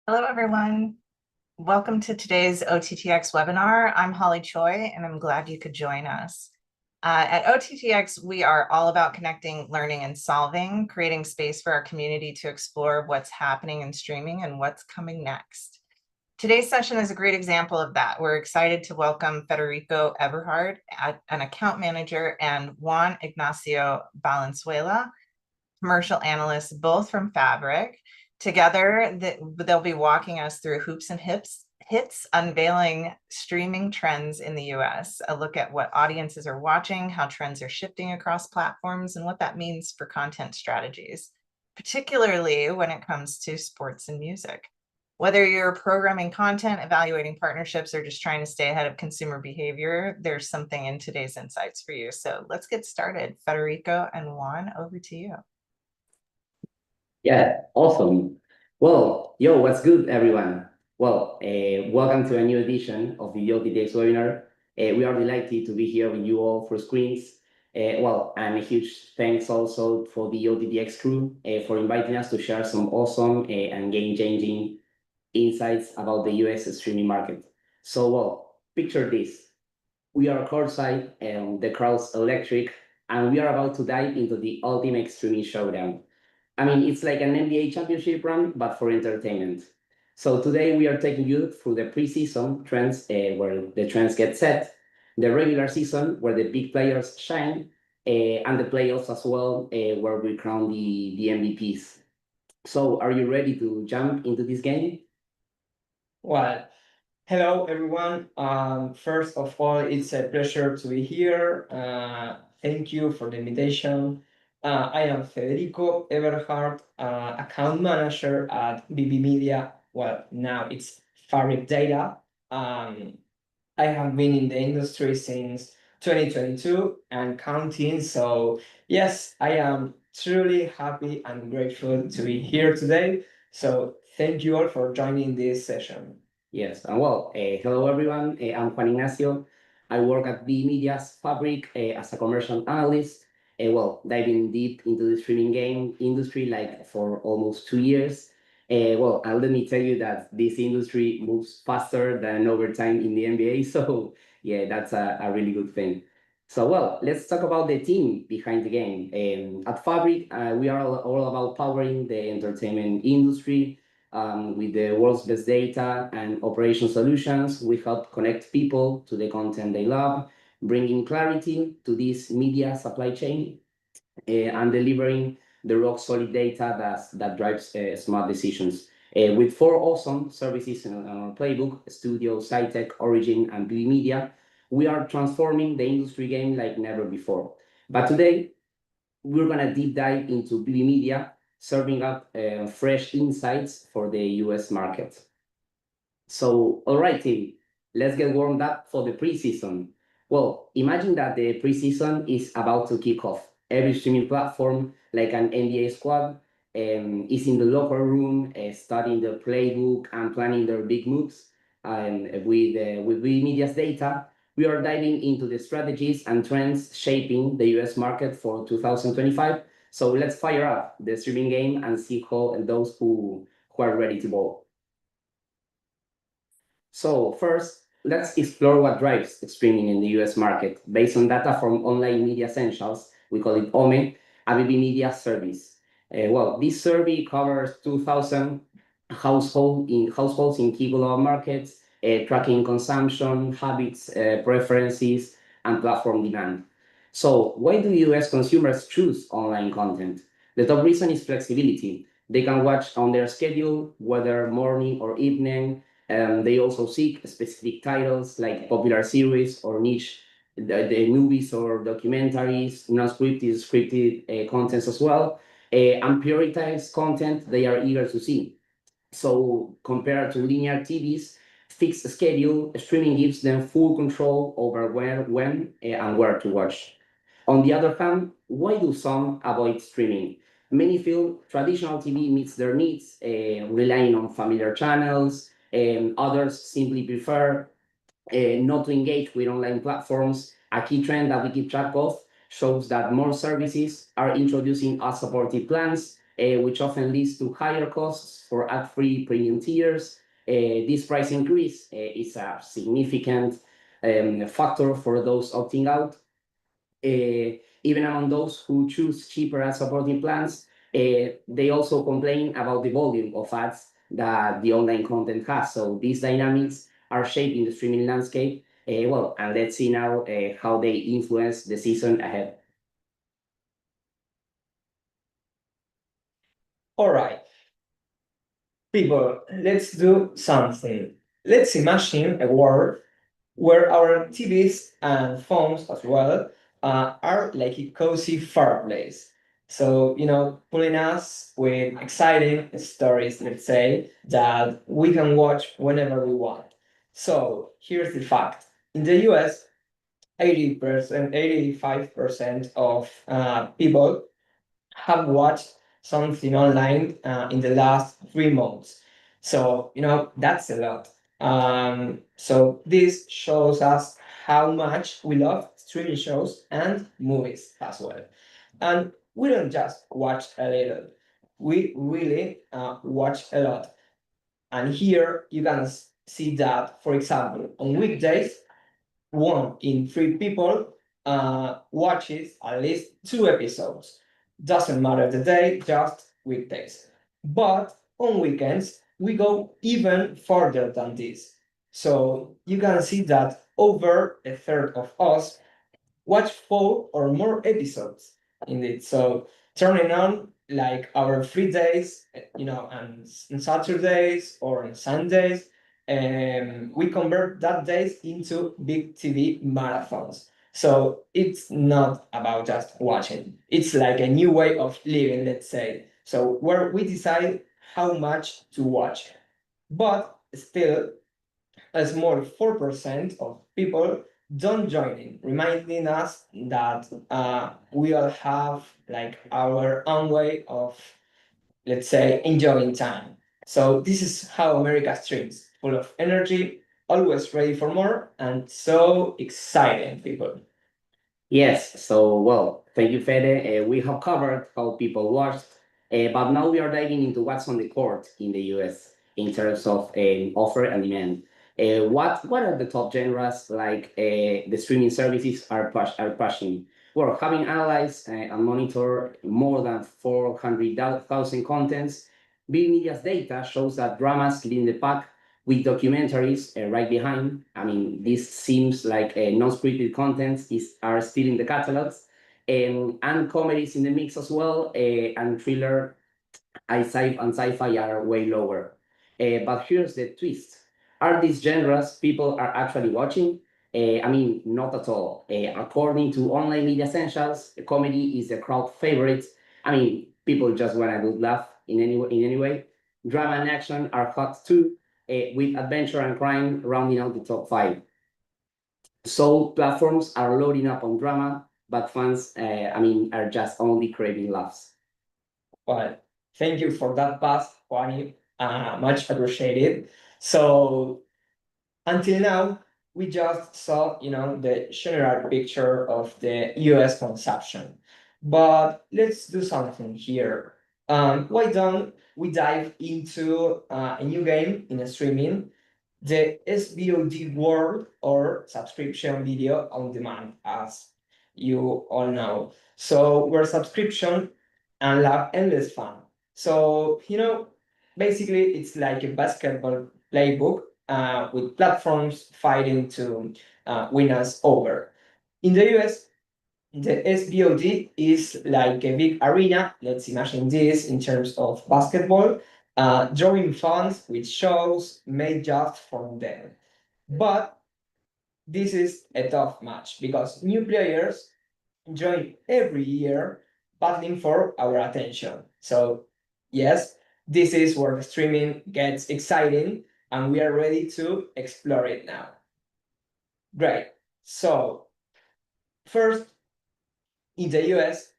Hello, everyone. Welcome to today's OTT.X webinar. I'm Holly Choi, and I'm glad you could join us. At OTT.X, we are all about connecting, learning, and solving, creating space for our community to explore what's happening in streaming and what's coming next. Today's session is a great example of that. We're excited to welcome Federico Eberhardt, an account manager, and Juan Ignacio Valenzuela, commercial analysts, both from Fabric. Together, they'll be walking us through hoops and hits, unveiling streaming trends in the US, a look at what audiences are watching, how trends are shifting across platforms, and what that means for content strategies, particularly when it comes to sports and music. Whether you're programming content, evaluating partnerships, or just trying to stay ahead of consumer behavior, there's something in today's insights for you. So let's get started. Federico and Juan, over to you. Yeah, awesome. Well, what's good, everyone? Well, welcome to a new edition of the OTT.X webinar. We are delighted to be here with you all for screens. And a huge thanks also for the OTT.X crew for inviting us to share some awesome and game-changing insights about the US streaming market. So, picture this. We are courtside and the crowd's electric, and we are about to dive into the ultimate streaming showdown. I mean, it's like an NBA championship run, but for entertainment. So today we are taking you through the preseason trends, where the trends get set, the regular season, where the big players shine, and the playoffs as well, where we crown the MVPs. So are you ready to jump into this game? Well, hello everyone. First of all, it's a pleasure to be here. Thank you for the invitation. I am Federico Eberhardt, account manager at BB Media. Well, now it's Fabric Data. I have been in the industry since 2022 and counting. So yes, I am truly happy and grateful to be here today. So thank you all for joining this session. Yes, and hello everyone. I'm Juan Ignacio. I work at B Media's Fabric as a commercial analyst. Diving deep into the streaming game industry like for almost 2 years. And let me tell you that this industry moves faster than overtime in the NBA. So yeah, that's a really good thing. So let's talk about the team behind the game. At Fabric, we are all about powering the entertainment industry with the world's best data and operation solutions. We help connect people to the content they love, bringing clarity to this media supply chain, and delivering the rock solid data that drives smart decisions. With 4 awesome services in our playbook, Studio, SciTech, Origin, and BB Media, we are transforming the industry game like never before. But today, we're going to deep dive into BB Media, serving up fresh insights for the US market. So, all right, team, let's get warmed up for the preseason. Well, imagine that the preseason is about to kick off. Every streaming platform, like an NBA squad, is in the locker room studying the playbook and planning their big moves. And with BB Media's data, we are diving into the strategies and trends shaping the US market for 2025. So let's fire up the streaming game and see how those who are ready to ball. So first, let's explore what drives streaming in the US market. Based on data from Online Media Essentials, we call it OME, ABB Media Service. This survey covers 2,000 households in key global markets, tracking consumption, habits, preferences, and platform demand. So why do US consumers choose online content? The top reason is flexibility. They can watch on their schedule, whether morning or evening. They also seek specific titles like popular series or niche the movies or documentaries, non-scripted, scripted contents as well, and prioritize content they are eager to see. So compared to linear TV's fixed schedule, streaming gives them full control over where, when, and where to watch. On the other hand, why do some avoid streaming? Many feel traditional TV meets their needs, relying on familiar channels, and others simply prefer not to engage with online platforms. A key trend that we keep track of shows that more services are introducing ad-supported plans, which often leads to higher costs for ad-free premium tiers. This price increase is a significant factor for those opting out. Even among those who choose cheaper ad supporting plans, they also complain about the volume of ads that the online content has. So these dynamics are shaping the streaming landscape. Well, and let's see now how they influence the season ahead. All right. People, let's do something. Let's imagine a world where our TVs and phones as well are like a cozy fireplace. So, pulling us with exciting stories, let's say, that we can watch whenever we want. So, here's the fact. In the US, 80%, 85% of people have watched something online in the last 3 months. So, that's a lot. So this shows us how much we love streaming shows and movies as well. And we don't just watch a little, we really watch a lot. And here you can see that, for example, on weekdays, 1 in 3 people watches at least 2 episodes. Doesn't matter the day, just weekdays. But on weekends, we go even further than this. So you can see that over a third of us watch 4 or more episodes indeed. So turning on like our free days, and on Saturdays or on Sundays, we convert that days into big TV marathons. So it's not about just watching. It's like a new way of living, let's say. So where we decide how much to watch. But still, a small 4% of people don't join in, reminding us that we all have like our own way of, let's say, enjoying time. So this is how America streams, full of energy, always ready for more, and so exciting, people. Yes, so well, thank you, Fede. We have covered how people watched, but now we are diving into what's on the court in the US in terms of offer and demand. What are the top genres like the streaming services are pushing? Well, having analyzed and monitored more than 400,000 contents, Big Media's data shows that dramas lead the pack with documentaries right behind. I mean, this seems like non-scripted contents are still in the catalogs, and comedies in the mix as well, and thriller and sci-fi are way lower. But here's the twist. Are these genres people are actually watching? I mean, not at all. According to Online Media Essentials, comedy is the crowd favorite. I mean, people just want a good laugh in any way. Drama and action are hot too, with adventure and crime rounding out the top 5. So platforms are loading up on drama, but fans, are just only craving laughs. Well, thank you for that pass, Juan. Much appreciated. So until now, we just saw, the general picture of the US consumption. But let's do something here. Why don't we dive into a new game in streaming, the SVOD world, or subscription video on demand, as you all know. So where subscription unlock endless fun. So, basically it's like a basketball playbook with platforms fighting to win us over. In the US, the SVOD is like a big arena. Let's imagine this in terms of basketball, drawing fans with shows made just for them. But this is a tough match because new players join every year battling for our attention. So yes, this is where the streaming gets exciting and we are ready to explore it now. Great. So first, in the US,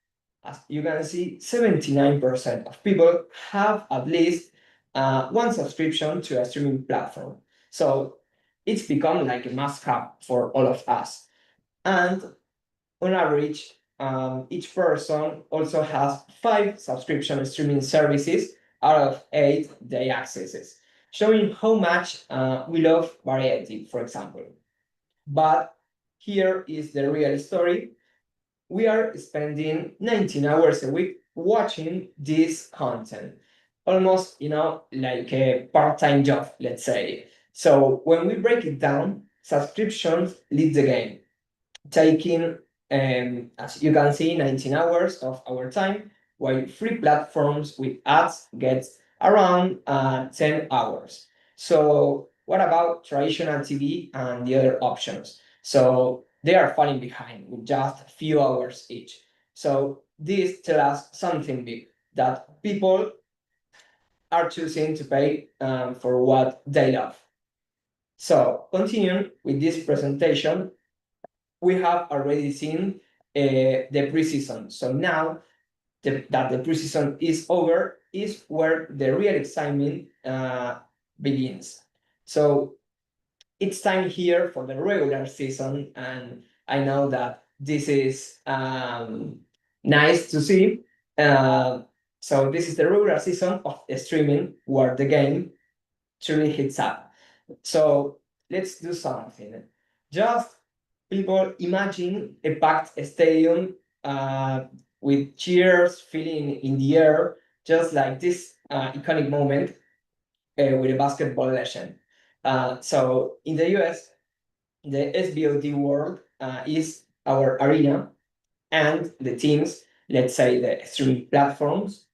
as you can see, 79% of people have at least one subscription to a streaming platform. So it's become like a must-have for all of us. And on average, each person also has 5 subscription streaming services out of 8 day accesses, showing how much we love variety, for example. But here is the real story. We are spending 19 hours a week watching this content, almost, like a part-time job, let's say. So when we break it down, subscriptions lead the game, taking, as you can see, 19 hours of our time, while free platforms with ads get around 10 hours. So what about traditional TV and the other options? So they are falling behind with just a few hours each. So this tells us something big, that people are choosing to pay for what they love. So continuing with this presentation, we have already seen the preseason. So now that the preseason is over, is where the real excitement begins. So it's time here for the regular season, and I know that this is nice to see. So this is the regular season of streaming, where the game truly hits up. So let's do something. Just people imagine a packed stadium with cheers filling in the air, just like this iconic moment with a basketball legend. So in the US, the SVOD world is our arena, and the teams, let's say the streaming platforms,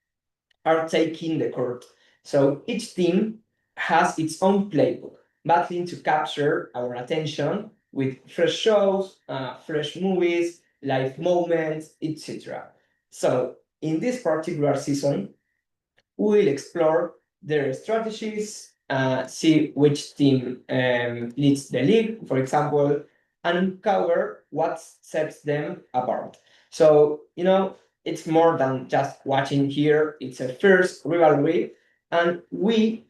are taking the court. So each team has its own playbook, battling to capture our attention with fresh shows, fresh movies, live moments, etc. So in this particular season, we will explore their strategies, see which team leads the league, for example, and uncover what sets them apart. So, it's more than just watching here, it's a fierce rivalry, and we,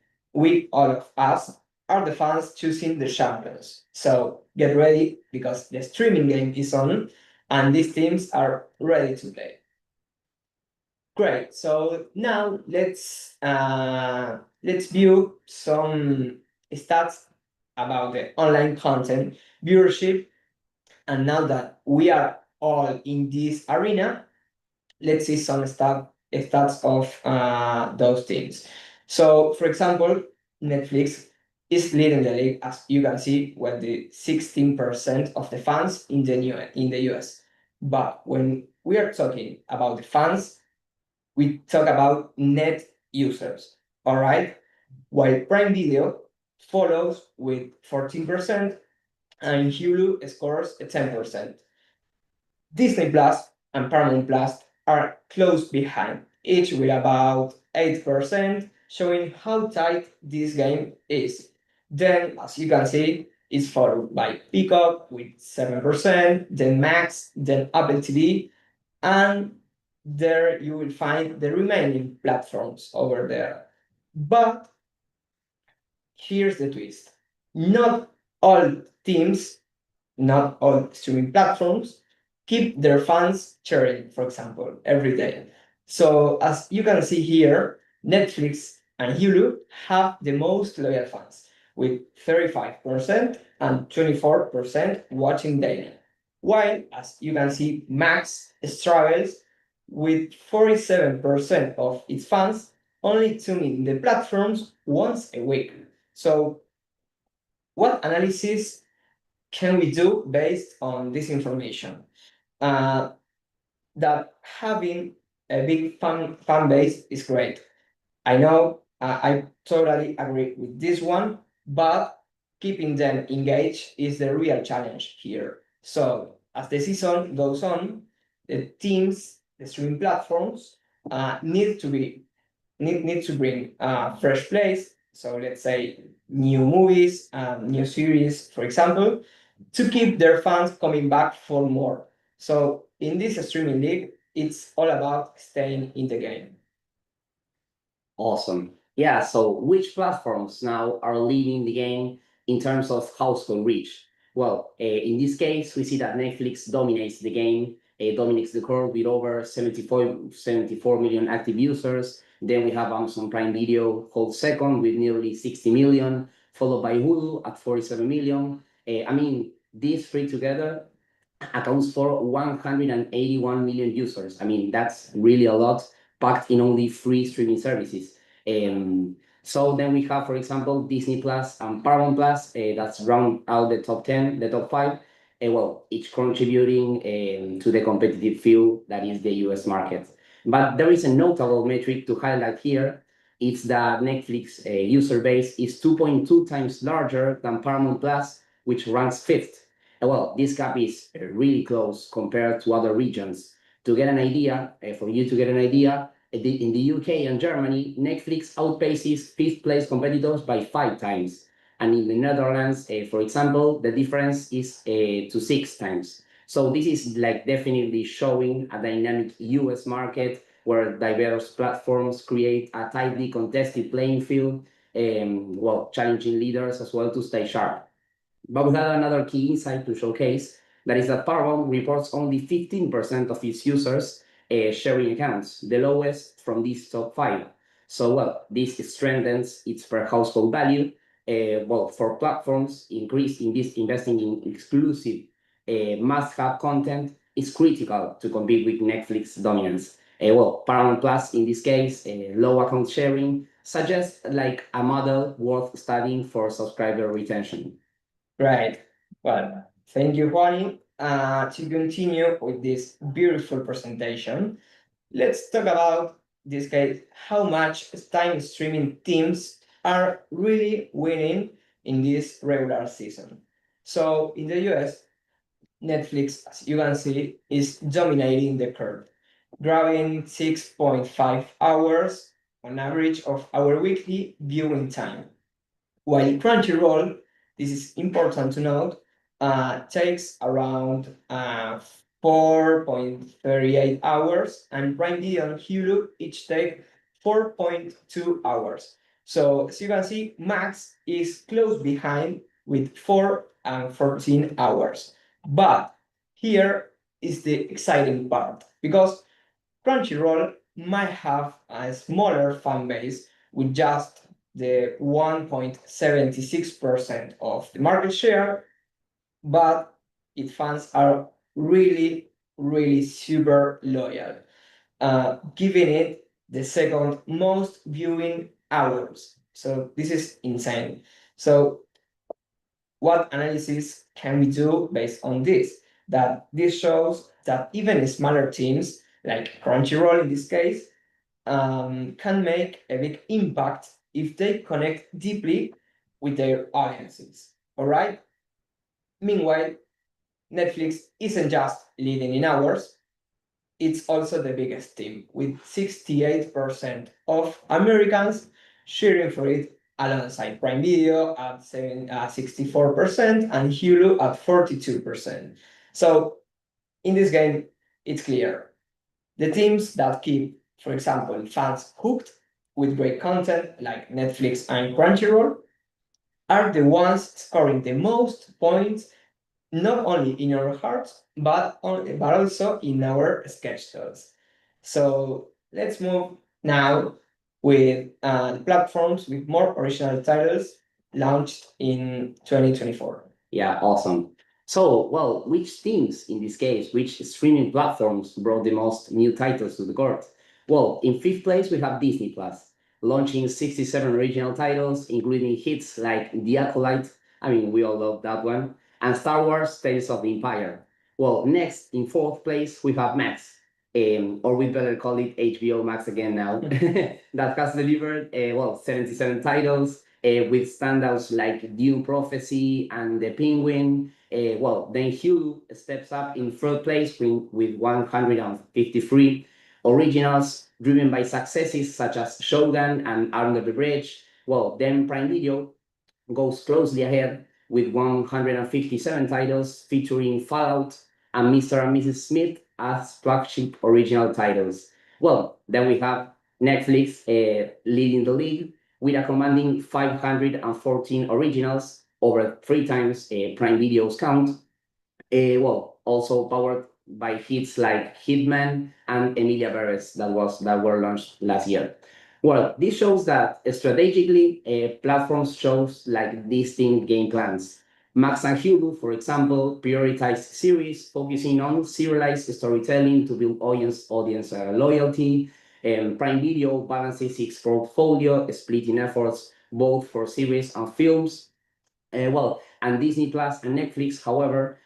all of us, are the fans choosing the champions. So get ready, because the streaming game is on, and these teams are ready to play. Great. So now let's view some stats about the online content viewership. And now that we are all in this arena, let's see some stats of those teams. So, for example, Netflix is leading the league, as you can see, with the 16% of the fans in the US. But when we are talking about the fans, we talk about net users, all right? While Prime Video follows with 14% and Hulu scores a 10%. Disney Plus and Paramount Plus are close behind, each with about 8%, showing how tight this game is. Then, as you can see, it's followed by Peacock with 7%, then Max, then Apple TV, and there you will find the remaining platforms over there. But here's the twist. Not all teams, not all streaming platforms keep their fans cheering, for example, every day. So as you can see here, Netflix and Hulu have the most loyal fans, with 35% and 24% watching daily. While, as you can see, Max struggles with 47% of its fans only tuning in the platforms once a week. So, what analysis can we do based on this information? That having a big fan base is great. I know, I totally agree with this one, but keeping them engaged is the real challenge here. So as the season goes on, the teams, the streaming platforms, need to bring fresh plays. So let's say new movies, new series, for example, to keep their fans coming back for more. So in this streaming league, it's all about staying in the game. Awesome. Yeah, so which platforms now are leading the game in terms of household reach? Well, in this case, we see that Netflix dominates the game dominates the court with over 74 million active users. Then we have Amazon Prime Video holds second with nearly 60 million, followed by Hulu at 47 million. I mean, these three together accounts for 181 million users. I mean, that's really a lot packed in only 3 streaming services. So then we have, for example, Disney Plus and Paramount Plus, that's round out the top 10, the top 5, well, each contributing to the competitive field that is the US market. But there is a notable metric to highlight here. It's that Netflix user base is 2.2 times larger than Paramount Plus, which ranks 5th. Well, this gap is really close compared to other regions. To get an idea, for you to get an idea, in the UK and Germany, Netflix outpaces 5th place competitors by 5 times. And in the Netherlands, for example, the difference is to 6 times. So this is like definitely showing a dynamic US market where diverse platforms create a tightly contested playing field, well, challenging leaders as well to stay sharp. But we had another key insight to showcase, that is that Paramount reports only 15% of its users sharing accounts, the lowest from these top 5. So, well, this strengthens its per household value. Well, for platforms, investing in exclusive must-have content is critical to compete with Netflix dominance. Well, Paramount Plus, in this case, low account sharing, suggests like a model worth studying for subscriber retention. Right. Well, thank you, Juan. To continue with this beautiful presentation, let's talk about this case, how much time streaming teams are really winning in this regular season. So in the US, Netflix, as you can see, is dominating the curve, grabbing 6.5 hours on average of our weekly viewing time. While Crunchyroll, this is important to note, takes around 4.38 hours, and Prime Video and Hulu each take 4.2 hours. So as you can see, Max is close behind with 4 and 14 hours. But here is the exciting part, because Crunchyroll might have a smaller fan base with just the 1.76% of the market share, but its fans are really, really super loyal, giving it the second most viewing hours. So this is insane. So what analysis can we do based on this? That this shows that even smaller teams, like Crunchyroll in this case, can make a big impact if they connect deeply with their audiences. All right. Meanwhile, Netflix isn't just leading in hours, it's also the biggest team, with 68% of Americans cheering for it, alongside Prime Video at 64% and Hulu at 42%. So in this game, it's clear. The teams that keep, for example, fans hooked with great content like Netflix and Crunchyroll are the ones scoring the most points, not only in our hearts, but also in our schedules. So let's move now with the platforms with more original titles launched in 2024. Yeah, awesome. So, well, which teams in this case, which streaming platforms brought the most new titles to the court? Well, in 5th place, we have Disney Plus, launching 67 original titles, including hits like The Acolyte. I mean, we all love that one. And Star Wars Tales of the Empire. Well, next, in 4th place, we have Max, or we better call it HBO Max again now, that has delivered, well, 77 titles, with standouts like Dune Prophecy and The Penguin. Well, then Hulu steps up in 3rd place with 153 originals, driven by successes such as Shogun and Under the Bridge. Well, then Prime Video goes closely ahead with 157 titles featuring Fallout and Mr. and Mrs. Smith as flagship original titles. Well, then we have Netflix leading the league with a commanding 514 originals, over 3 times Prime Video's count. Well, also powered by hits like Hitman and Emilia Perez that were launched last year. Well, this shows that strategically, platforms shows like distinct game plans. Max and Hulu, for example, prioritize series, focusing on serialized storytelling to build audience loyalty. Prime Video balances its portfolio, splitting efforts both for series and films. And Disney Plus and Netflix, however,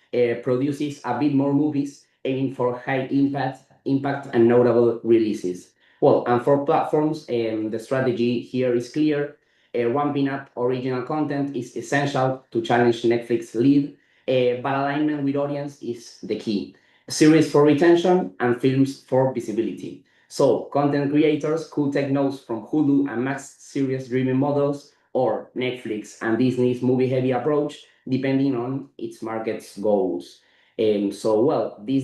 produces a bit more movies, aiming for high impact and notable releases. Well, and for platforms, the strategy here is clear. Ramping up original content is essential to challenge Netflix lead, but alignment with audience is the key. Series for retention and films for visibility. So content creators could take notes from Hulu and Max series-driven models or Netflix and Disney's movie-heavy approach, depending on its market's goals. This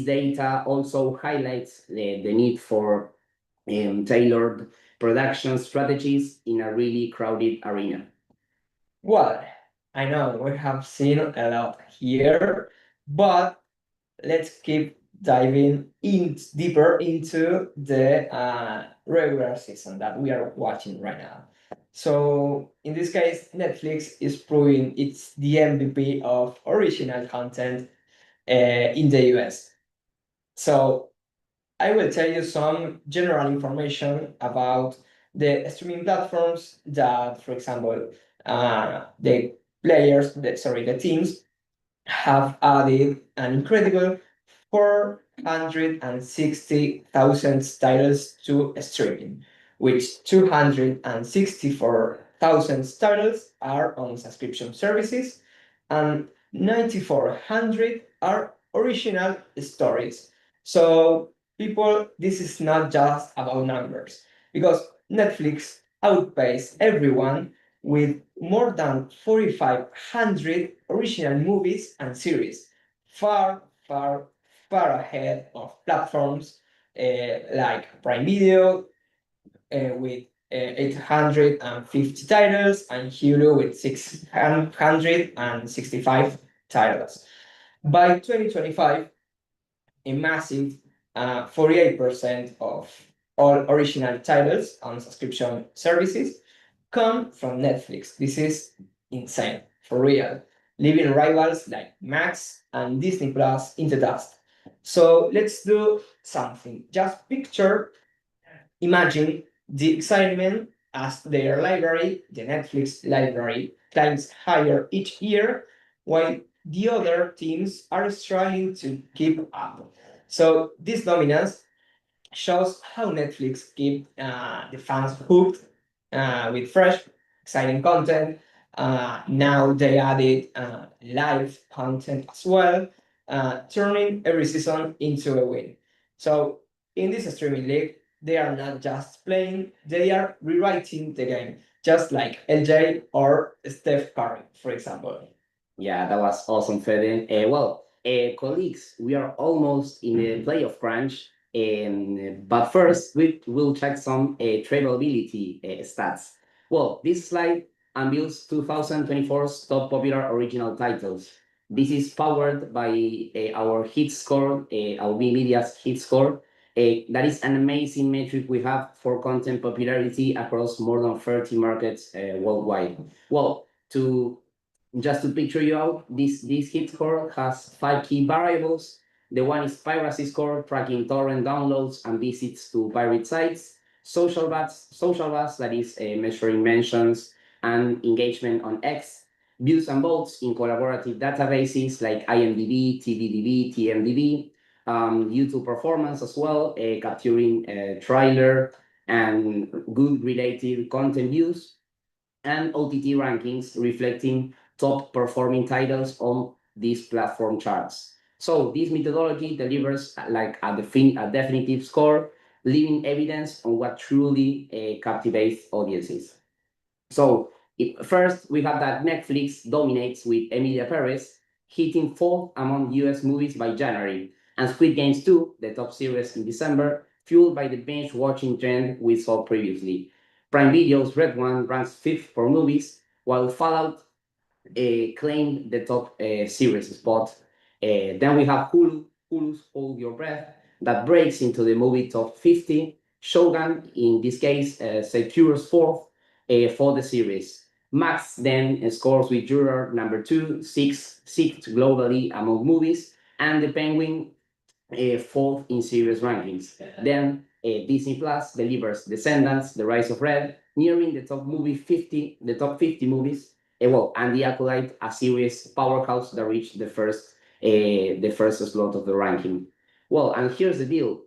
data also highlights the need for tailored production strategies in a really crowded arena. Well, I know we have seen a lot here, but let's keep diving deeper into the regular season that we are watching right now. So in this case, Netflix is proving it's the MVP of original content in the US. So I will tell you some general information about the streaming platforms that, for example, the the teams have added an incredible 460,000 titles to streaming, which 264,000 titles are on subscription services and 9,400 are original stories. So, people, this is not just about numbers, because Netflix outpaced everyone with more than 4,500 original movies and series, far, far, far ahead of platforms like Prime Video with 850 titles and Hulu with 665 titles. By 2025, a massive 48% of all original titles on subscription services come from Netflix. This is insane, for real, leaving rivals like Max and Disney Plus in the dust. So let's do something. Just imagine the excitement as their library, the Netflix library, climbs higher each year, while the other teams are struggling to keep up. So this dominance shows how Netflix keep the fans hooked with fresh, exciting content. Now they added live content as well, turning every season into a win. So in this streaming league, they are not just playing, they are rewriting the game, just like LJ or Steph Curry, for example. Yeah, that was awesome, Fede. Colleagues, we are almost in the playoff crunch. But first, we will check some tradability stats. Well, this slide unveils 2024's top popular original titles. This is powered by our hit score, our B Media's hit score. That is an amazing metric we have for content popularity across more than 30 markets worldwide. Well, just to picture you out, this hit score has 5 key variables. The one is piracy score, tracking torrent downloads and visits to pirate sites. Social buzz, that is measuring mentions and engagement on X. Views and votes in collaborative databases like IMDb, TVDB, TMDB. YouTube performance as well, capturing trailer and good related content views. And OTT rankings reflecting top performing titles on these platform charts. So this methodology delivers like a definitive score, leaving evidence on what truly captivates audiences. So first, we have that Netflix dominates with Emilia Perez, hitting fourth among US movies by January, and Squid Games 2, the top series in December, fueled by the binge-watching trend we saw previously. Prime Video's Red One ranks fifth for movies, while Fallout claimed the top series spot. Then we have Hulu Hulu's Hold Your Breath, that breaks into the movie top 50. Shogun, in this case, secures fourth for the series. Max then scores with Juror number 2, sixth globally among movies, and The Penguin fourth in series rankings. Then Disney Plus delivers Descendants, The Rise of Red, nearing the top 50 movies. And The Acolyte, a series powerhouse that reached the first slot of the ranking. Well, and here's the deal.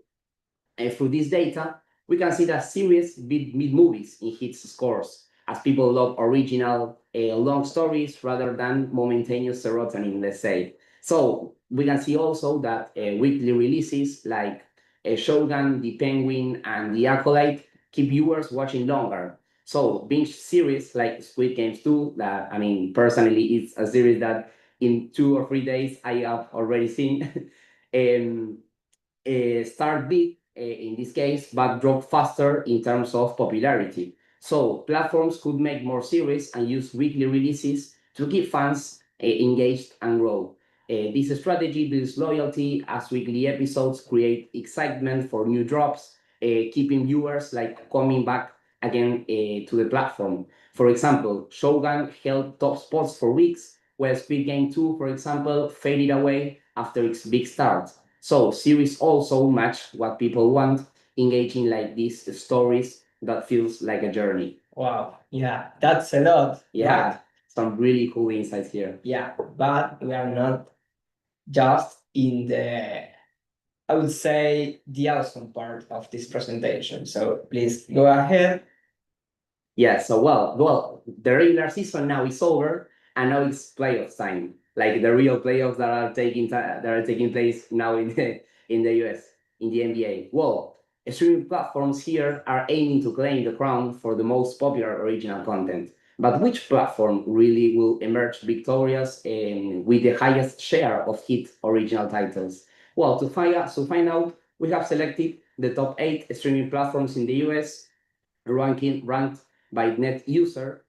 Through this data, we can see that series beat movies in hits scores, as people love original, long stories rather than momentaneous serotonin, let's say. So we can see also that weekly releases like Shogun, The Penguin, and The Acolyte keep viewers watching longer. So binge series like Squid Games 2, that I mean, personally, it's a series that in 2 or 3 days I have already seen. Start big in this case, but drop faster in terms of popularity. So platforms could make more series and use weekly releases to keep fans engaged and grow. This strategy builds loyalty as weekly episodes create excitement for new drops, keeping viewers like coming back again to the platform. For example, Shogun held top spots for weeks, while Squid Game 2, for example, faded away after its big start. So series also match what people want, engaging like these stories that feels like a journey. Wow, yeah, that's a lot. Yeah, some really cool insights here. Yeah, but we are not just in the, I would say, the awesome part of this presentation. So please go ahead. Yeah, so well, the regular season now is over, and now it's playoffs time. Like the real playoffs that are taking place now in the US, in the NBA. Well, streaming platforms here are aiming to claim the crown for the most popular original content. But which platform really will emerge victorious and with the highest share of hit original titles? Well, to find out, we have selected the top 8 streaming platforms in the US, ranked by net user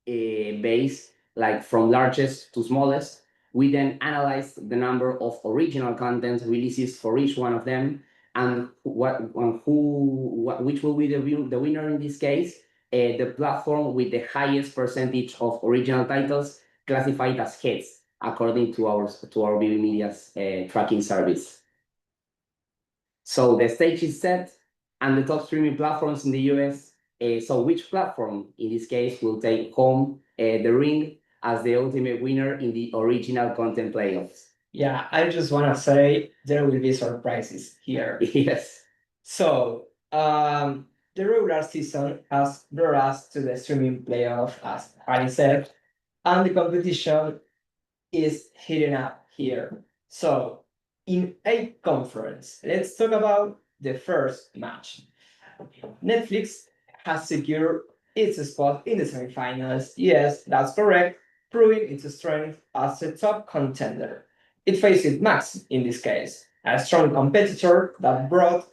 base, like from largest to smallest. We then analyzed the number of original content releases for each one of them, and which will be the winner in this case. The platform with the highest percentage of original titles classified as hits according to our BB Media's tracking service. So the stage is set, and the top streaming platforms in the US. So which platform, in this case, will take home the ring as the ultimate winner in the original content playoffs? Yeah, I just want to say there will be surprises here. Yes. So, the regular season has brought us to the streaming playoff, as I said, and the competition is heating up here. So, in a conference, let's talk about the first match. Netflix has secured its spot in the semifinals. Yes, that's correct, proving its strength as a top contender. It faced Max in this case, a strong competitor that brought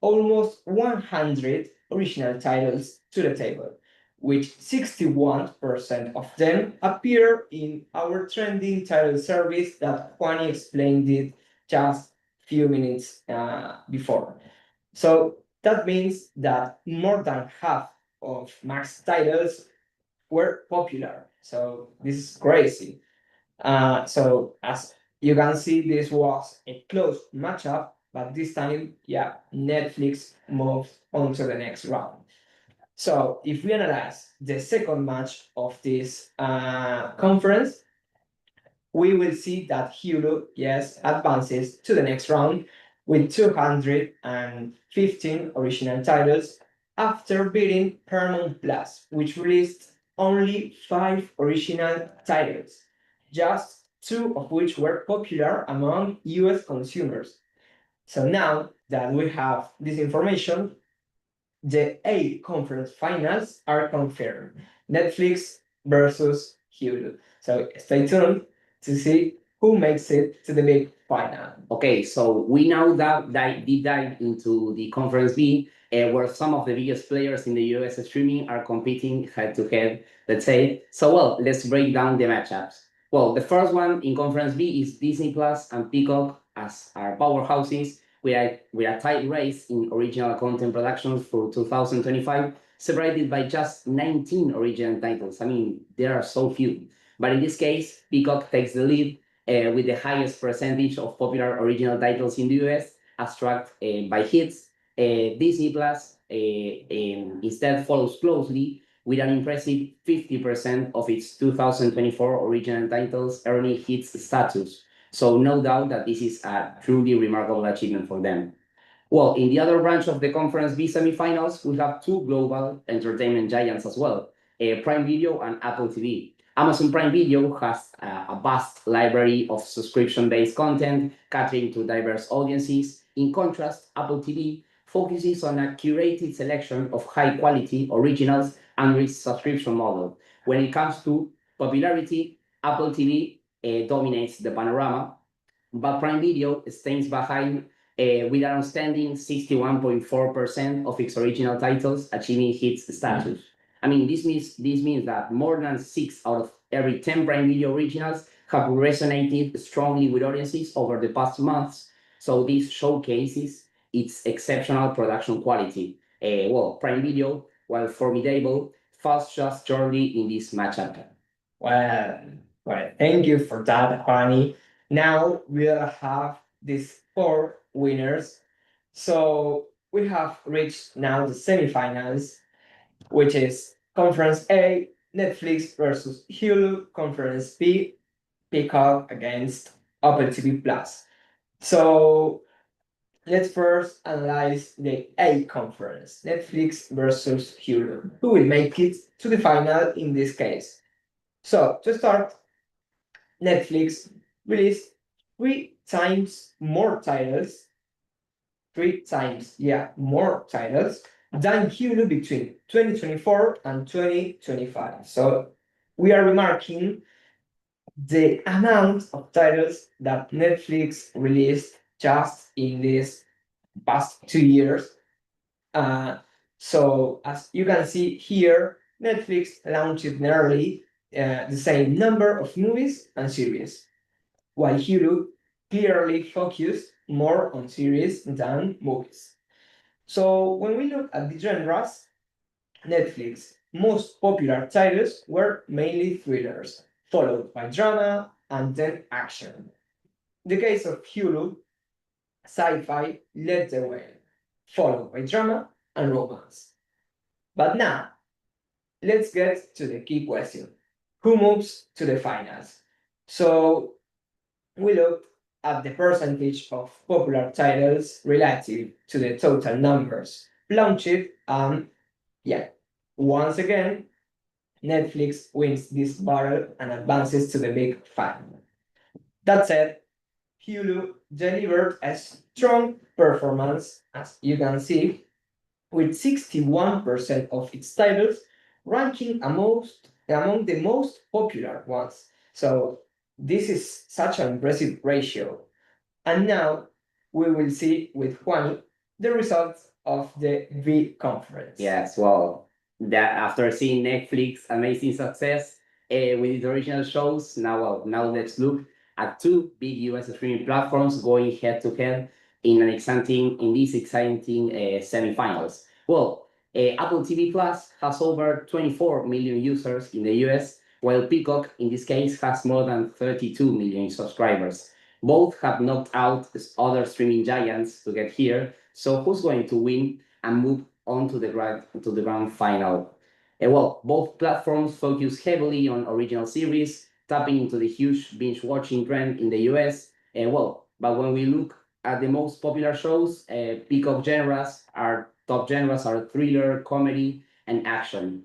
almost 100 original titles to the table, which 61% of them appear in our trending title service that Juan explained it just few minutes before. So that means that more than half of Max titles were popular. So this is crazy. So as you can see, this was a close matchup, but this time, yeah, Netflix moved on to the next round. So if we analyze the second match of this conference, we will see that Hulu, yes, advances to the next round with 215 original titles after beating Paramount Plus, which released only 5 original titles, just 2 of which were popular among US consumers. So now that we have this information, the 8 conference finals are confirmed. Netflix versus Hulu. So stay tuned to see who makes it to the big final. Okay, so we now deep dive into the Conference B, where some of the biggest players in the US streaming are competing head to head, let's say. So, let's break down the matchups. Well, the first one in Conference B is Disney Plus and Peacock as our powerhouses with a tight race in original content productions for 2025, separated by just 19 original titles. I mean, there are so few. But in this case, Peacock takes the lead with the highest percentage of popular original titles in the US, as tracked by hits. Disney Plus instead follows closely with an impressive 50% of its 2024 original titles earning hits status. So no doubt that this is a truly remarkable achievement for them. Well, in the other branch of the Conference B semifinals, we have two global entertainment giants as well, Prime Video and Apple TV. Amazon Prime Video has a vast library of subscription-based content catering to diverse audiences. In contrast, Apple TV focuses on a curated selection of high-quality originals under its subscription model. When it comes to popularity, Apple TV dominates the panorama, but Prime Video stands behind with an outstanding 61.4% of its original titles achieving hits status. I mean, this means that more than 6 out of every 10 Prime Video originals have resonated strongly with audiences over the past months. So this showcases its exceptional production quality. Well, Prime Video, while formidable, falls just shortly in this matchup. Well, thank you for that, Juani. Now we'll have these 4 winners. So we have reached now the semifinals, which is Conference A, Netflix versus Hulu, Conference B, Peacock against Apple TV Plus. So let's first analyze the A conference, Netflix versus Hulu. Who will make it to the final in this case? So to start, Netflix released 3 times more titles, more titles than Hulu between 2024 and 2025. So we are remarking the amount of titles that Netflix released just in these past 2 years. So as you can see here, Netflix launched nearly the same number of movies and series, while Hulu clearly focused more on series than movies. So when we look at the genres, Netflix's most popular titles were mainly thrillers, followed by drama and then action. In the case of Hulu, sci-fi led the way, followed by drama and romance. But now, let's get to the key question. Who moves to the finals? So we looked at the percentage of popular titles relative to the total numbers launched, and once again, Netflix wins this battle and advances to the big final. That said, Hulu delivered a strong performance, as you can see, with 61% of its titles ranking among the most popular ones. So this is such an impressive ratio. And now we will see with Juan the results of the V conference. Yes, well, that after seeing Netflix amazing success with its original shows, now let's look at 2 big US streaming platforms going head to head in these exciting semifinals. Well, Apple TV Plus has over 24 million users in the US, while Peacock, in this case, has more than 32 million subscribers. Both have knocked out other streaming giants to get here. So who's going to win and move on to the grand final? Well, both platforms focus heavily on original series, tapping into the huge binge watching trend in the US. But when we look at the most popular shows, Peacock top genres are thriller, comedy, and action.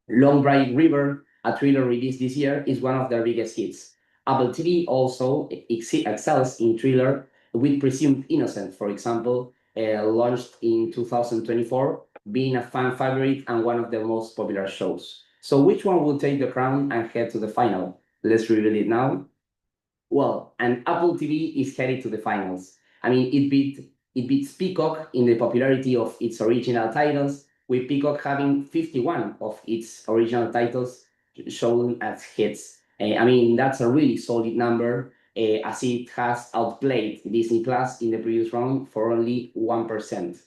Long Bright River, a thriller released this year, is one of their biggest hits. Apple TV also excels in thriller with Presumed Innocent, for example, launched in 2024, being a fan favorite and one of the most popular shows. So which one will take the crown and head to the final? Let's reveal it now. Well, and Apple TV is headed to the finals. I mean, it beats Peacock in the popularity of its original titles, with Peacock having 51 of its original titles shown as hits. I mean, that's a really solid number. as it has outplayed Disney Plus in the previous round for only 1%.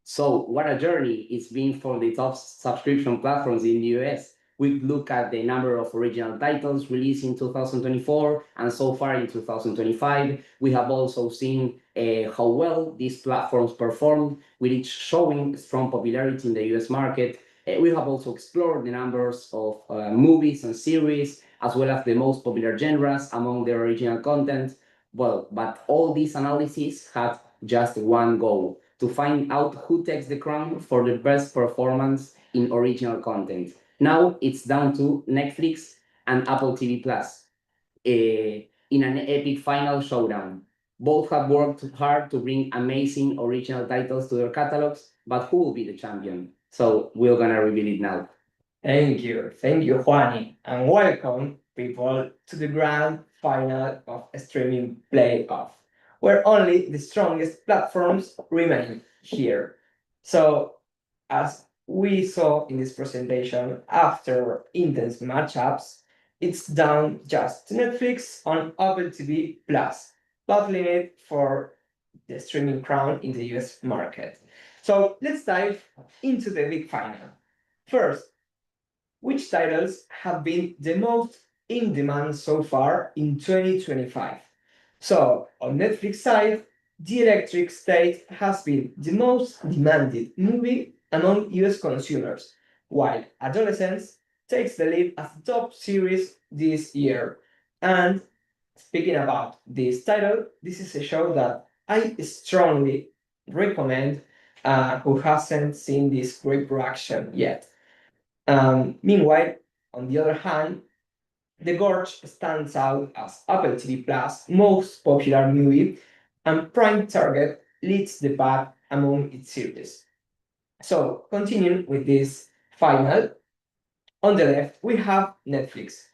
So what a journey it's been for the top subscription platforms in the US. We look at the number of original titles released in 2024 and so far in 2025. We have also seen how well these platforms perform, with each showing strong popularity in the US market. We have also explored the numbers of movies and series, as well as the most popular genres among their original content. Well, but all these analyses had just one goal: to find out who takes the crown for the best performance in original content. Now it's down to Netflix and Apple TV Plus in an epic final showdown. Both have worked hard to bring amazing original titles to their catalogs, but who will be the champion? So we're gonna reveal it now. Thank you, Juan, and welcome, people, to the grand final of streaming playoff, where only the strongest platforms remain here. So, as we saw in this presentation, after intense matchups, it's down just to Netflix on Apple TV Plus, battling it for the streaming crown in the US market. So let's dive into the big final. First, which titles have been the most in demand so far in 2025? So, on Netflix side, The Electric State has been the most demanded movie among US consumers, while Adolescence takes the lead as the top series this year. And speaking about this title, this is a show that I strongly recommend who hasn't seen this great production yet. Meanwhile, on the other hand, The Gorge stands out as Apple TV Plus' most popular movie, and Prime Target leads the pack among its series. So, continuing with this final, on the left we have Netflix,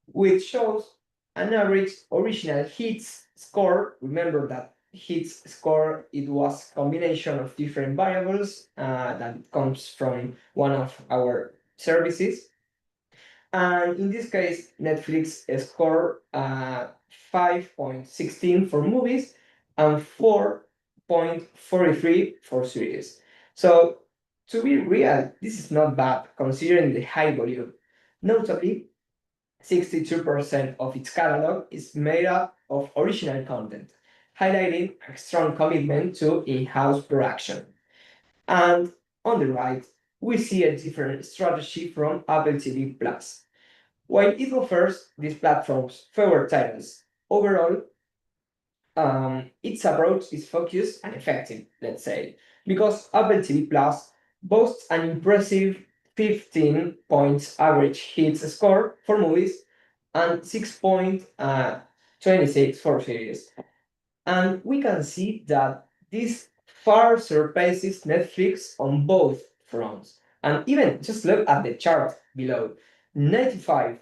which shows an average original hits score. Remember that hits score, it was a combination of different variables that comes from one of our services. And in this case, Netflix scored 5.16 for movies and 4.43 for series. So, to be real, this is not bad considering the high volume. Notably, 62% of its catalog is made up of original content, highlighting a strong commitment to in-house production. And on the right, we see a different strategy from Apple TV Plus. While it offers these platforms fewer titles, overall, its approach is focused and effective, let's say, because Apple TV Plus boasts an impressive 15 points average hits score for movies and 6.26 for series. And we can see that this far surpasses Netflix on both fronts. And even just look at the chart below. 95%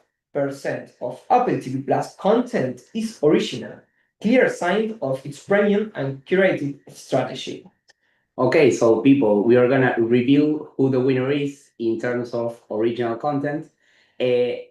of Apple TV Plus content is original, clear sign of its premium and curated strategy. Okay, so people, we are gonna reveal who the winner is in terms of original content. We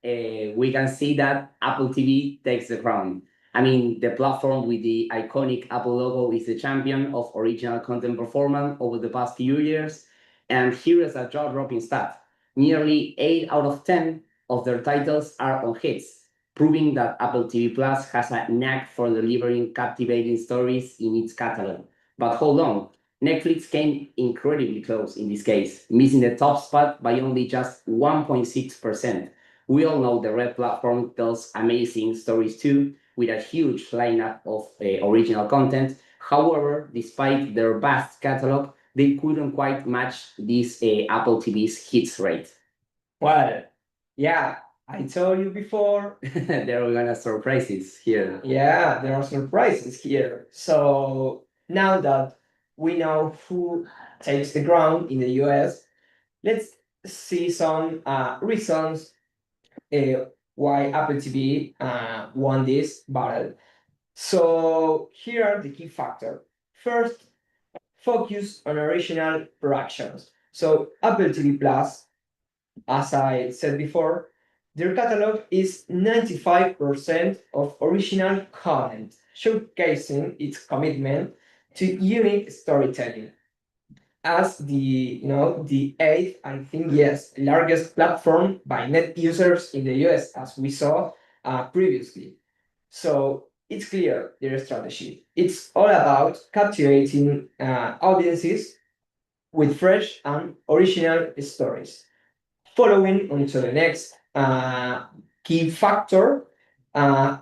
can see that Apple TV takes the crown. I mean, the platform with the iconic Apple logo is the champion of original content performance over the past few years. And here is a jaw-dropping stat. Nearly 8 out of 10 of their titles are on hits, proving that Apple TV Plus has a knack for delivering captivating stories in its catalog. But hold on, Netflix came incredibly close in this case, missing the top spot by only just 1.6%. We all know the Red platform tells amazing stories too, with a huge lineup of original content. However, despite their vast catalog, they couldn't quite match this Apple TV's hits rate. Well, yeah, I told you before. There are gonna surprises here. Yeah, there are surprises here. So now that we know who takes the ground in the US, let's see some reasons why Apple TV won this battle. So here are the key factors. First, focus on original productions. So Apple TV Plus, as I said before, Their catalog is 95% of original content, showcasing its commitment to unique storytelling. As the eighth, I think, yes, largest platform by net users in the US, as we saw previously. So it's clear their strategy. It's all about captivating audiences with fresh and original stories. Following on to the next key factor,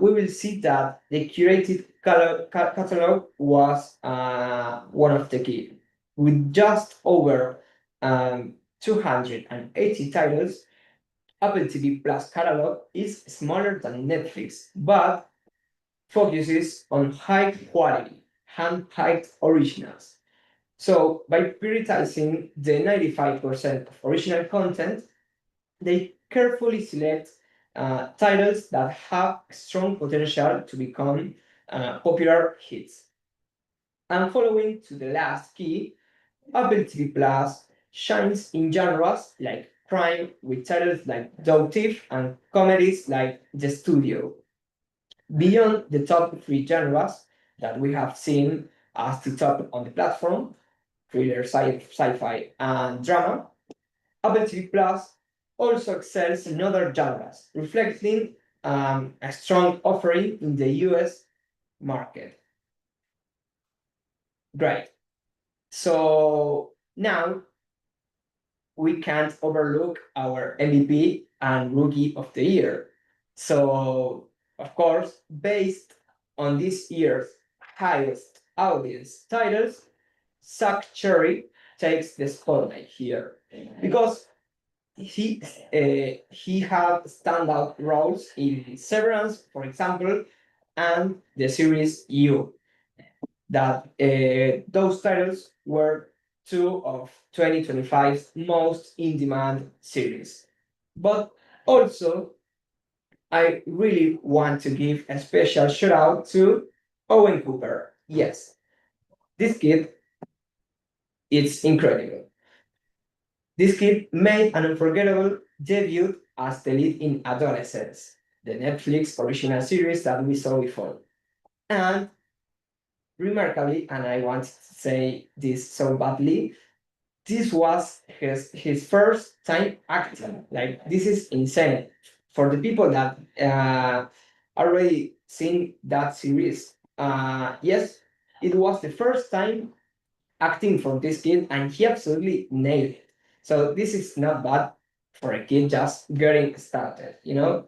we will see that the curated catalog was one of the key. With just over 280 titles, Apple TV Plus catalog is smaller than Netflix, but focuses on high quality, hand-picked originals. So by prioritizing the 95% of original content, they carefully select titles that have strong potential to become popular hits. And following to the last key, Apple TV Plus shines in genres like crime with titles like Dog Thief and comedies like The Studio. Beyond the top three genres that we have seen as the top on the platform, thriller, sci-fi, and drama, Apple TV Plus also excels in other genres, reflecting a strong offering in the US market. Great. So now we can't overlook our MVP and Rookie of the Year. So, of course, based on this year's highest audience titles, Zach Cherry takes the spotlight here because he had standout roles in Severance, for example, and the series You. That those titles were two of 2025's most in-demand series. But also, I really want to give a special shout out to Owen Cooper. Yes, this kid, it's incredible. This kid made an unforgettable debut as the lead in Adolescence, the Netflix original series that we saw before. And remarkably, and I want to say this so badly, this was his first time acting. Like, this is insane. For the people that already seen that series, yes, it was the first time acting for this kid, and he absolutely nailed it. So this is not bad for a kid just getting started, you know?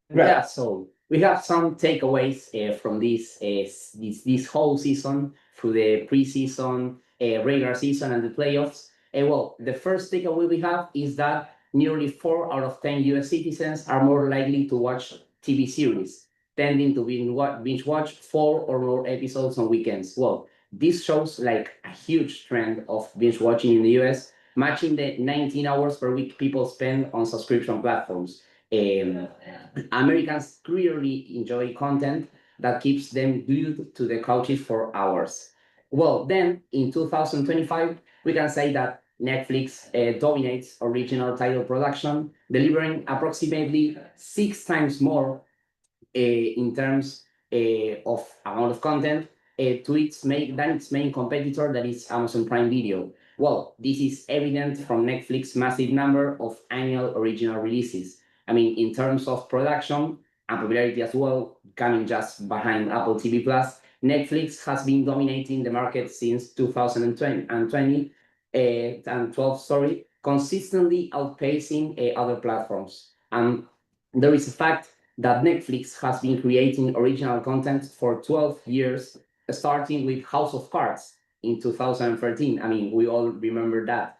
Right. Yeah, so we have some takeaways from this whole season through the preseason, regular season, and the playoffs. Well, the first takeaway we have is that nearly 4 out of 10 US citizens are more likely to watch TV series, tending to binge watch 4 or more episodes on weekends. Well, this shows like a huge trend of binge watching in the US, matching the 19 hours per week people spend on subscription platforms. Americans clearly enjoy content that keeps them glued to the couches for hours. Well, then in 2025, we can say that Netflix dominates original title production, delivering approximately 6 times more in terms of amount of content to than its main competitor, that is Amazon Prime Video. Well, this is evident from Netflix's massive number of annual original releases. I mean, in terms of production and popularity as well, coming just behind Apple TV Plus, Netflix has been dominating the market since 2012, sorry, consistently outpacing other platforms. And there is a fact that Netflix has been creating original content for 12 years, starting with House of Cards in 2013. I mean, we all remember that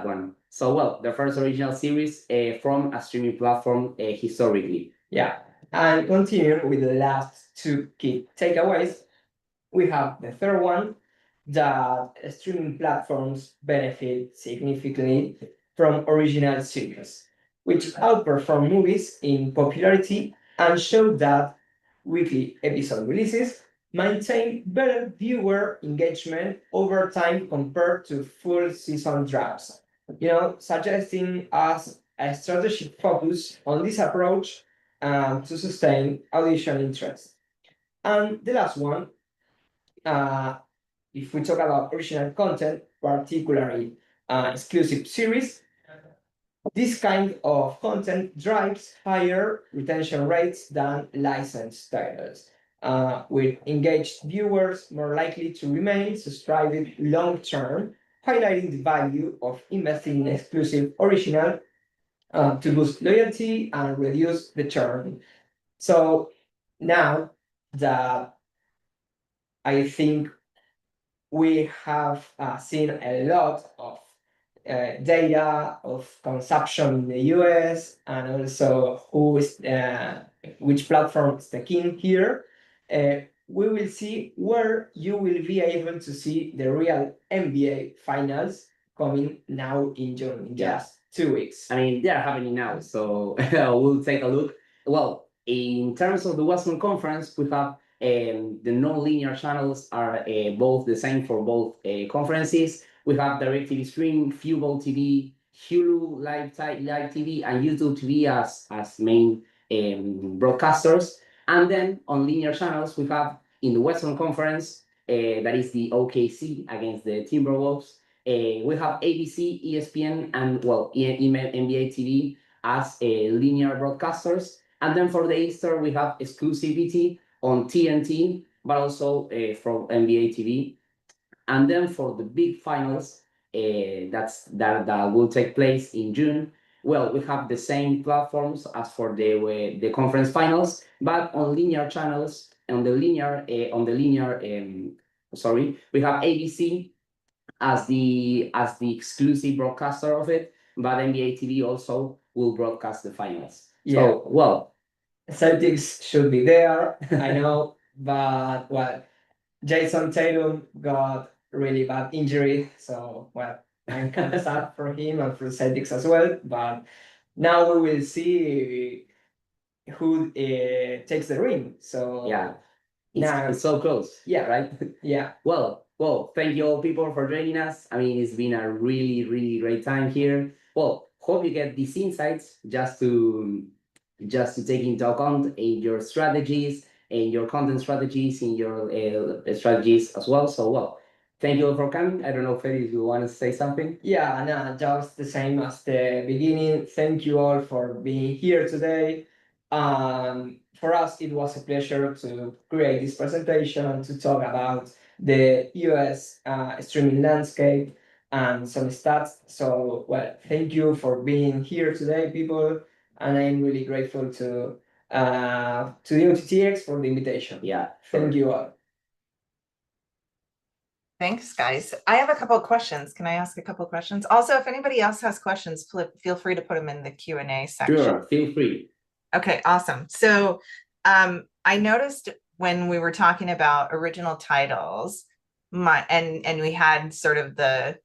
one. So, well, the first original series from a streaming platform historically. Yeah, and continuing with the last two key takeaways, we have the third one, that streaming platforms benefit significantly from original series, which outperform movies in popularity and show that weekly episode releases maintain better viewer engagement over time compared to full season drops, suggesting us a strategic focus on this approach to sustain audition interest. And the last one, if we talk about original content, particularly exclusive series, this kind of content drives higher retention rates than licensed titles, with engaged viewers more likely to remain subscribed long term, highlighting the value of investing in exclusive original to boost loyalty and reduce the churn. So now that I think we have seen a lot of data of consumption in the US and also who is which platform is the king here, we will see where you will be able to see the real NBA finals coming now in June, in just 2 weeks. I mean, they are happening now, so we'll take a look. Well, in terms of the Western Conference, we have the non-linear channels are both the same for both conferences. We have DirecTV Stream, Fubo TV, Hulu Live TV, and YouTube TV as main broadcasters. And then on linear channels, we have in the Western Conference, that is the OKC against the Timberwolves. We have ABC, ESPN, and well, NBA TV as linear broadcasters. And then for the Easter, we have exclusivity on TNT, but also from NBA TV. And then for the big finals, that will take place in June. Well, we have the same platforms as for the conference finals, but on linear channels. On the linear, we have ABC as the exclusive broadcaster of it, but NBA TV also will broadcast the finals. Yeah. So, well, Celtics should be there, I know, but well, Jason Tatum got really bad injury, so well, I'm kind of sad for him and for the Celtics as well. But now we will see who takes the ring. So yeah, now it's so close. Yeah. Right. Yeah. Well, thank you all people for joining us. I mean, it's been a really, really great time here. Well, hope you get these insights just to take into account in your strategies, in your content strategies, in your strategies as well. So, well, thank you all for coming. I don't know, Fede, if you want to say something. Yeah, no, just the same as the beginning. Thank you all for being here today. For us, it was a pleasure to create this presentation and to talk about the US streaming landscape and some stats. So, well, thank you for being here today, people, and I'm really grateful to the OTT.X for the invitation. Yeah, Thank you all. Thanks, guys. I have a couple of questions. Can I ask a couple of questions? Also, if anybody else has questions, feel free to put them in the Q&A section. Sure, feel free. Okay, awesome. So I noticed when we were talking about original titles, and we had sort of the,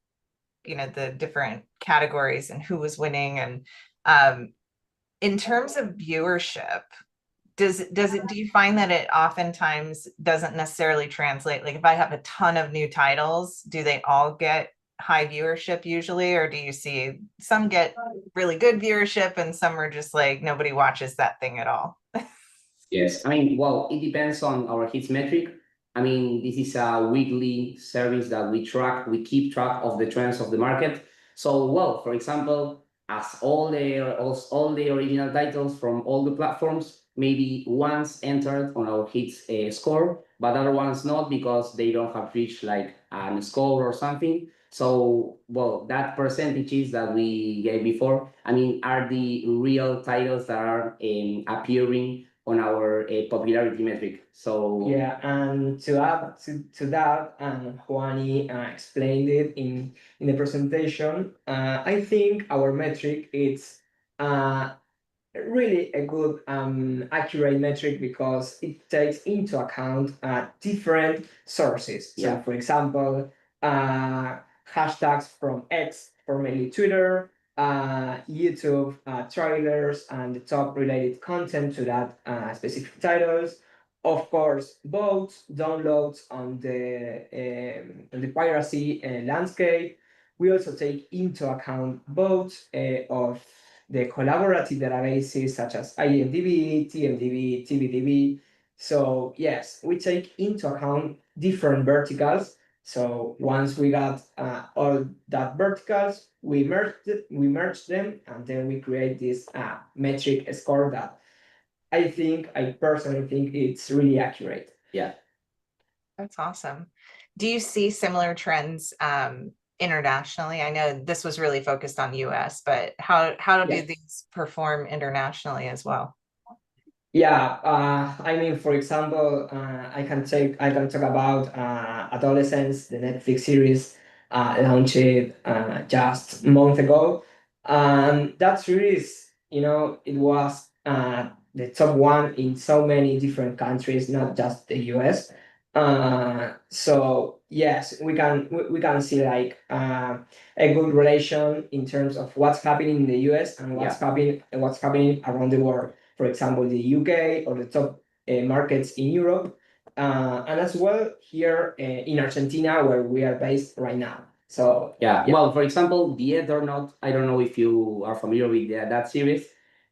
the different categories and who was winning, and in terms of viewership, do you find that it oftentimes doesn't necessarily translate? Like if I have a ton of new titles, do they all get high viewership usually, or do you see some get really good viewership and some are just like nobody watches that thing at all? Yes, I mean, well, it depends on our hits metric. I mean, this is a weekly service that we keep track of the trends of the market. So, well, for example, as all the original titles from all the platforms, maybe once entered on our hits score, but other ones not because they don't have reached like a score or something. So, well, that percentages that we gave before, I mean, are the real titles that are appearing on our popularity metric. So yeah, and to add to that, and Juani explained it in the presentation, I think our metric is really a good accurate metric because it takes into account different sources. Yeah. So for example, hashtags from X, formerly Twitter, YouTube trailers and the top related content to that specific titles. Of course, votes, downloads on the piracy landscape. We also take into account votes of the collaborative databases such as IMDb, TMDb, TVDB. So yes, we take into account different verticals. So once we got all that verticals, we merge them, and then we create this metric score that I personally think it's really accurate. Yeah. That's awesome. Do you see similar trends internationally? I know this was really focused on US, but how do Yeah. these perform internationally as well? Yeah, I mean, for example, I can talk about Adolescence, the Netflix series launched just a month ago. That series, it was the top one in so many different countries, not just the US. So yes, we can see like a good relation in terms of what's happening in the US and what's happening around the world. For example, the UK or the top markets in Europe, and as well here in Argentina, where we are based right now. So Yeah. Well, for example, The Ed or Not, I don't know if you are familiar with that series.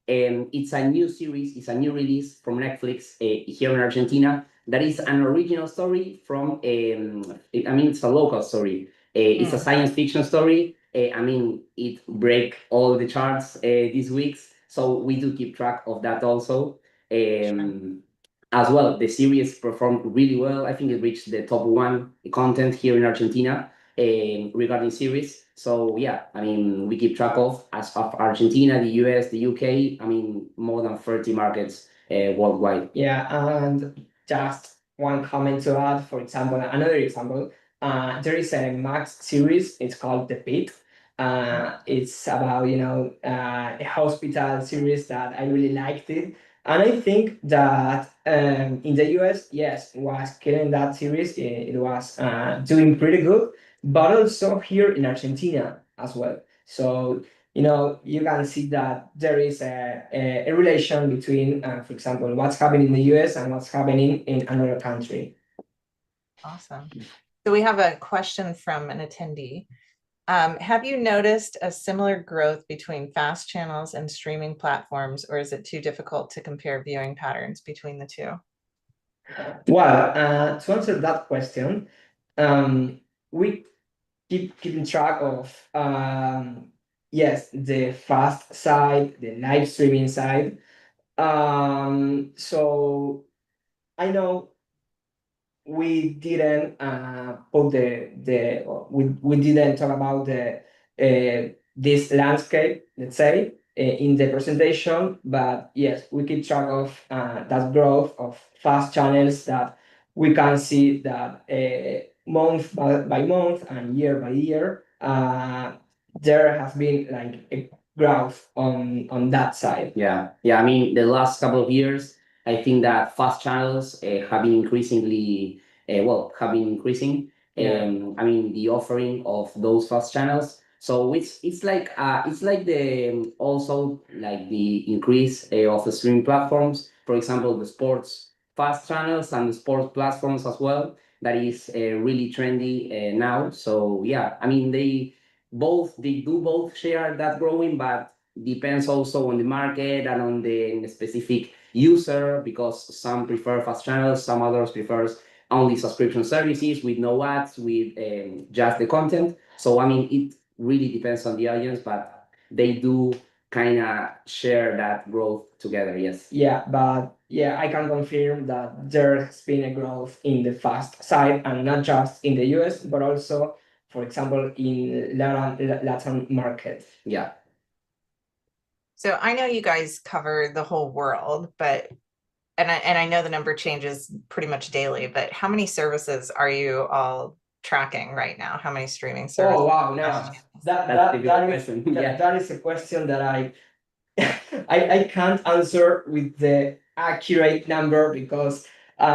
It's a new series, it's a new release from Netflix here in Argentina. That is an original story from, it's a local story. It's a science fiction story. It break all the charts these weeks. So we do keep track of that also. As well, the series performed really well. I think it reached the top one content here in Argentina regarding series. So yeah, we keep track of Argentina, the US, the UK. More than 30 markets worldwide. Yeah, and just one comment to add, for example, another example, there is a Max series, it's called The Pit. It's about, a hospital series that I really liked it. And I think that in the US, yes, was killing that series. It was doing pretty good, but also here in Argentina as well. So you can see that there is a relation between, for example, what's happening in the US and what's happening in another country. Awesome. So we have a question from an attendee. Have you noticed a similar growth between FAST channels and streaming platforms, or is it too difficult to compare viewing patterns between the two? Well, to answer that question, we keeping track of yes, the fast side, the live streaming side. So I know we didn't put we didn't talk about the this landscape, let's say, in the presentation, but yes, we keep track of that growth of fast channels that we can see that month by month and year by year there has been like a growth on that side. Yeah. The last couple of years, I think that fast channels have been increasingly, have been increasing. Yeah. The offering of those fast channels. So it's like the also like the increase of the streaming platforms. For example, the sports fast channels and the sports platforms as well. That is really trendy now. So yeah, they do both share that growing, but depends also on the market and on the specific user, because some prefer fast channels, some others prefers only subscription services with no ads, with just the content. So it really depends on the audience, but they do kind of share that growth together. Yes. Yeah, but yeah, I can confirm that there has been a growth in the fast side, and not just in the US, but also, for example, in Latin market. Yeah. So I know you guys cover the whole world, but and I know the number changes pretty much daily, but how many services are you all tracking right now? How many streaming services? Oh wow, no, that is a question that I can't answer with the accurate number, because we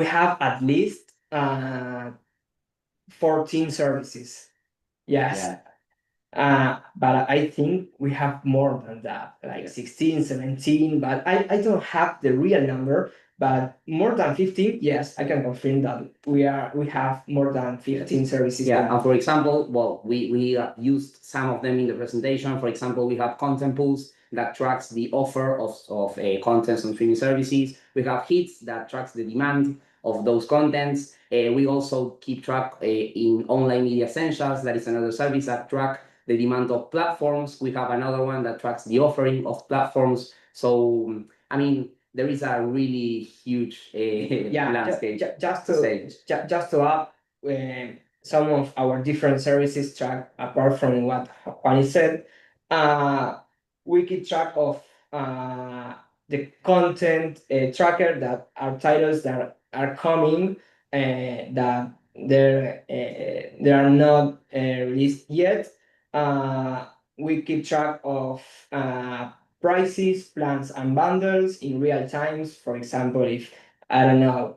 have at least 14 services. Yes. Yeah. But I think we have more than that, like 16, 17, but I don't have the real number. but more than 15, yes, I can confirm that we have more than 15 services. Yeah, and for example, well, we used some of them in the presentation. For example, we have content pools that tracks the offer of contents on streaming services. We have hits that tracks the demand of those contents. We also keep track in Online Media Essentials. That is another service that track the demand of platforms. We have another one that tracks the offering of platforms. So, I mean, there is a really huge landscape. Just to add, some of our different services track, apart from what Juan said, we keep track of the content tracker that are titles that are coming, that they are not released yet. We keep track of prices, plans, and bundles in real times. For example, if I don't know,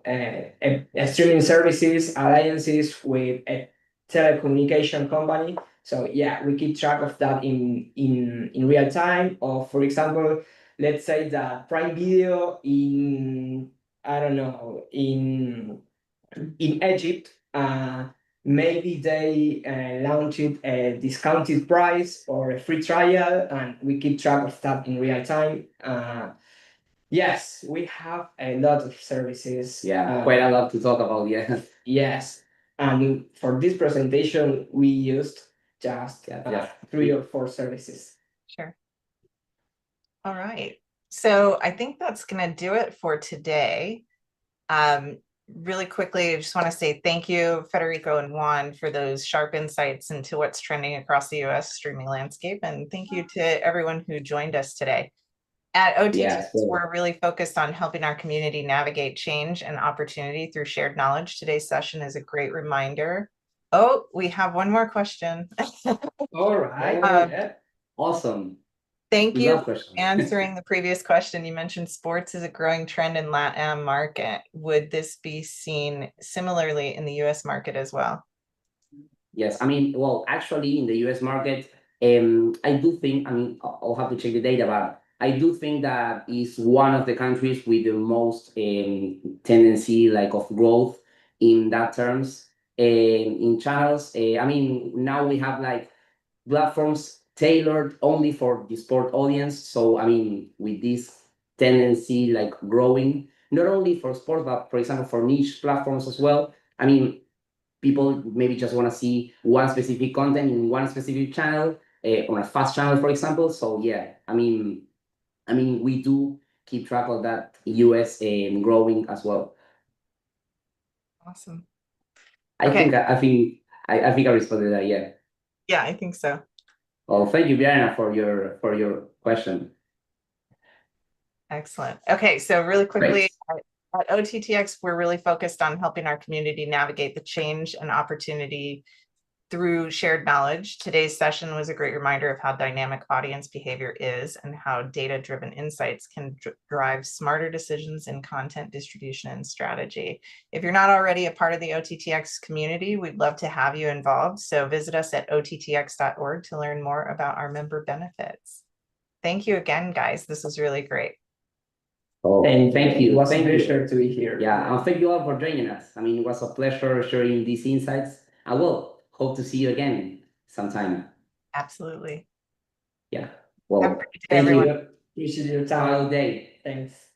streaming services, alliances with a telecommunication company. So yeah, we keep track of that in real time. Or for example, let's say that Prime Video in, I don't know, in Egypt, maybe they launched a discounted price or a free trial, and we keep track of that in real time. Yes, we have a lot of services. Yeah, quite a lot to talk about, yeah. Yes, and for this presentation, we used just 3 or 4 services. Sure. All right. So I think that's going to do it for today. Really quickly, I just want to say thank you, Federico and Juan, for those sharp insights into what's trending across the US streaming landscape. And thank you to everyone who joined us today. At OTT.X, we're really focused on helping our community navigate change and opportunity through shared knowledge. Today's session is a great reminder. Oh, we have one more question. All right. Awesome. Thank you for answering the previous question. You mentioned sports is a growing trend in LATAM market. Would this be seen similarly in the US market as well? Yes, I mean, well, actually in the US market, I do think, I mean, I'll have to check the data, but I do think that is one of the countries with the most tendency like of growth in that terms in channels. I mean, now we have like platforms tailored only for the sport audience. So, I mean, with this tendency like growing, not only for sports, but for example, for niche platforms as well. I mean, people maybe just want to see one specific content in one specific channel, on a fast channel, for example. So yeah, I mean, we do keep track of that US growing as well. Awesome. I think I responded to that. Yeah. Yeah, I think so. Well, thank you, Diana, for your question. Excellent. Okay, so really quickly, at OTT.X, we're really focused on helping our community navigate the change and opportunity through shared knowledge. Today's session was a great reminder of how dynamic audience behavior is and how data-driven insights can drive smarter decisions in content distribution and strategy. If you're not already a part of the OTT.X community, we'd love to have you involved. So visit us at OTT.X.org to learn more about our member benefits. Thank you again, guys. This was really great. Oh, thank you. It was a pleasure to be here. Yeah, and thank you all for joining us. I mean, it was a pleasure sharing these insights. I will hope to see you again sometime. Absolutely. Yeah. Well, thank you. Appreciate your time. Have a good day. Thanks.